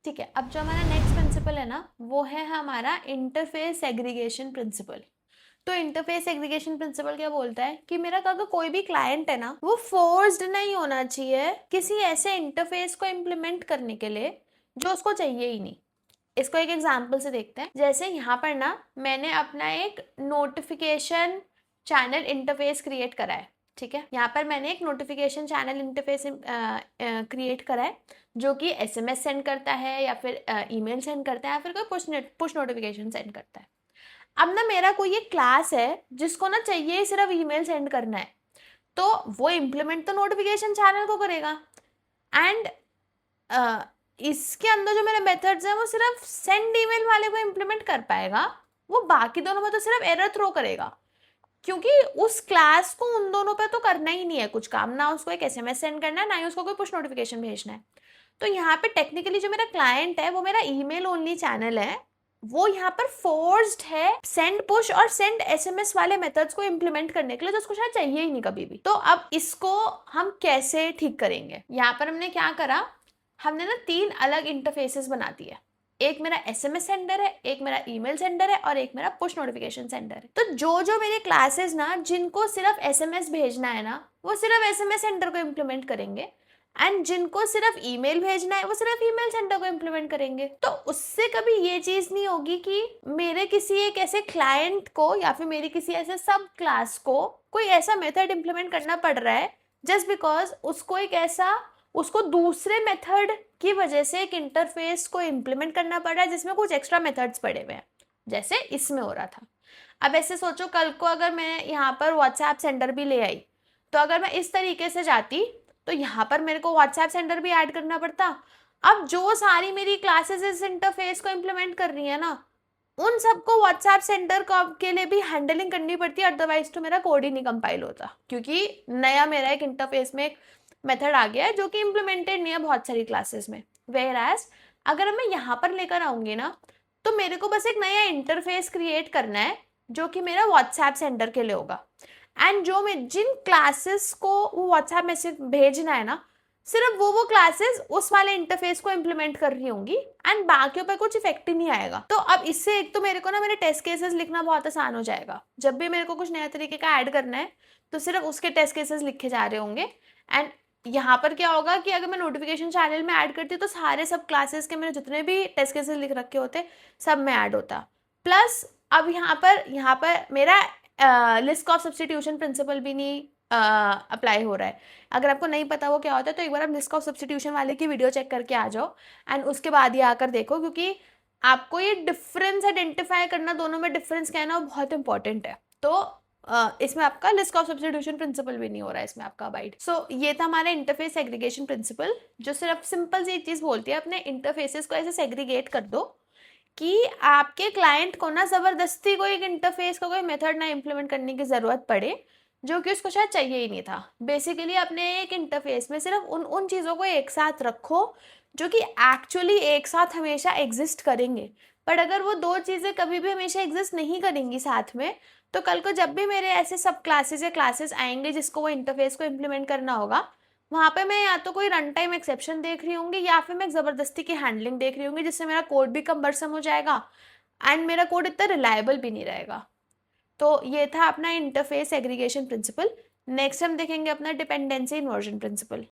ठीक है, अब जो हमारा नेक्स्ट प्रिंसिपल है ना, वो है हमारा इंटरफेस सेग्रीगेशन प्रिंसिपल। तो इंटरफेस एग्रीगेशन प्रिंसिपल क्या बोलता है कि मेरा अगर कोई भी क्लाइंट है ना, वो फोर्स्ड नहीं होना चाहिए किसी ऐसे इंटरफेस को इम्प्लीमेंट करने के लिए जो उसको चाहिए ही नहीं। इसको एक एग्जांपल से देखते हैं। जैसे यहाँ पर ना मैंने अपना एक नोटिफिकेशन चैनल इंटरफेस क्रिएट करा है। ठीक है, यहाँ पर मैंने एक नोटिफिकेशन चैनल इंटरफेस क्रिएट करा है जो कि एसएमएस सेंड करता है या फिर ईमेल सेंड करता है या फिर कोई पुश नोटिफिकेशन सेंड करता है। अब ना मेरा कोई एक क्लास है जिसको ना चाहिए सिर्फ ईमेल सेंड करना है, तो वो इम्प्लीमेंट तो नोटिफिकेशन चैनल को करेगा एंड इसके अंदर जो मेरे मेथड्स हैं वो सिर्फ सेंड ईमेल वाले को इम्प्लीमेंट कर पाएगा, वो बाकी दोनों में तो सिर्फ एरर थ्रो करेगा, क्योंकि उस क्लास को उन दोनों पे तो करना ही नहीं है कुछ काम, ना उसको एक एसएमएस सेंड करना है ना ही उसको कोई पुश नोटिफिकेशन भेजना है। तो यहाँ पे टेक्निकली जो मेरा क्लाइंट है वो मेरा ईमेल ओनली चैनल है, वो यहाँ पर फोर्स्ड है सेंड पुश और सेंड एसएमएस वाले मेथड्स को इम्प्लीमेंट करने के लिए, तो उसको शायद चाहिए ही नहीं कभी भी। तो अब इसको हम कैसे ठीक करेंगे? यहाँ पर हमने क्या करा, हमने ना 3 अलग इंटरफेसेस बना दिए। एक मेरा एसएमएस सेंडर है, एक मेरा ईमेल सेंडर है और एक मेरा पुश नोटिफिकेशन सेंडर है। तो जो जो मेरे क्लासेस ना जिनको सिर्फ एसएमएस भेजना है ना, वो सिर्फ एसएमएस सेंडर को इम्प्लीमेंट करेंगे एंड जिनको सिर्फ ईमेल भेजना है वो सिर्फ ईमेल सेंडर को इम्प्लीमेंट करेंगे। तो उससे कभी ये चीज नहीं होगी कि मेरे किसी एक ऐसे क्लाइंट को या फिर मेरी किसी ऐसे सब क्लास को कोई ऐसा मेथड इम्प्लीमेंट करना पड़ रहा है जस्ट बिकॉज उसको एक ऐसा उसको दूसरे मेथड की वजह से एक इंटरफेस को इम्प्लीमेंट करना पड़ रहा है जिसमें कुछ एक्स्ट्रा मेथड्स पड़े हुए हैं, जैसे इसमें हो रहा था। अब ऐसे सोचो, कल को अगर मैं यहाँ पर व्हाट्सएप सेंडर भी ले आई, तो अगर मैं इस तरीके से जाती तो यहाँ पर मेरे को व्हाट्सएप सेंडर भी ऐड करना पड़ता। अब जो सारी मेरी क्लासेस इस इंटरफेस को इम्प्लीमेंट कर रही है ना, उन सबको व्हाट्सएप सेंडर के लिए भी हैंडलिंग करनी पड़ती है, अदरवाइज तो मेरा कोड ही नहीं कंपाइल होता, क्योंकि नया मेरा एक इंटरफेस में एक मेथड आ गया है जो कि इम्प्लीमेंटेड नहीं है बहुत सारी क्लासेस में। वेयर एज अगर मैं यहाँ पर लेकर आऊंगी ना, तो मेरे को बस एक नया इंटरफेस क्रिएट करना है जो कि मेरा व्हाट्सएप सेंडर के लिए होगा एंड जो मैं जिन क्लासेस को वो व्हाट्सएप मैसेज भेजना है ना, सिर्फ वो क्लासेस उस वाले इंटरफेस को इम्प्लीमेंट कर रही होंगी एंड बाकियों पर कुछ इफेक्ट ही नहीं आएगा। तो अब इससे एक तो मेरे को ना मेरे टेस्ट केसेस लिखना बहुत आसान हो जाएगा, जब भी मेरे को कुछ नया तरीके का ऐड करना है तो सिर्फ उसके टेस्ट केसेस लिखे जा रहे होंगे एंड यहाँ पर क्या होगा कि अगर मैं नोटिफिकेशन चैनल में ऐड करती तो सारे सब क्लासेस के मेरे जितने भी टेस्ट केसेस लिख रखे होते सब में ऐड होता। प्लस अब यहाँ पर मेरा लिस्ट ऑफ सब्सटीट्यूशन प्रिंसिपल भी नहीं अप्लाई हो रहा है। अगर आपको नहीं पता वो क्या होता है तो एक बार आप लिस्ट ऑफ सब्सटीट्यूशन वाले की वीडियो चेक करके आ जाओ एंड उसके बाद ही आकर देखो, क्योंकि आपको ये डिफरेंस आइडेंटिफाई करना दोनों में डिफरेंस क्या है ना, वो बहुत इंपॉर्टेंट है। तो इसमें आपका लिस्ट ऑफ सब्सटीट्यूशन प्रिंसिपल भी नहीं हो रहा है इसमें आपका अबाइड। सो ये था हमारा इंटरफेस सेग्रीगेशन प्रिंसिपल, जो सिर्फ सिंपल सी एक चीज बोलती है, अपने इंटरफेसेस को ऐसे सेग्रीगेट कर दो कि आपके क्लाइंट को ना जबरदस्ती कोई एक इंटरफेस का कोई मेथड ना इम्प्लीमेंट करने की जरूरत पड़े जो कि उसको शायद चाहिए ही नहीं था। बेसिकली अपने एक इंटरफेस में सिर्फ उन उन चीज़ों को एक साथ रखो जो कि एक्चुअली एक साथ हमेशा एग्जिस्ट करेंगे। बट अगर वो दो चीज़ें कभी भी हमेशा एग्जिस्ट नहीं करेंगी साथ में, तो कल को जब भी मेरे ऐसे सब क्लासेस या क्लासेस आएंगे जिसको वो इंटरफेस को इम्प्लीमेंट करना होगा, वहाँ पे मैं या तो कोई रन टाइम एक्सेप्शन देख रही होंगी या फिर मैं एक ज़बरदस्ती की हैंडलिंग देख रही होंगी जिससे मेरा कोड भी कम्बरसम हो जाएगा एंड मेरा कोड इतना रिलायबल भी नहीं रहेगा। तो ये था अपना इंटरफेस एग्रीगेशन प्रिंसिपल। नेक्स्ट हम देखेंगे अपना डिपेंडेंसी इन्वर्जन प्रिंसिपल।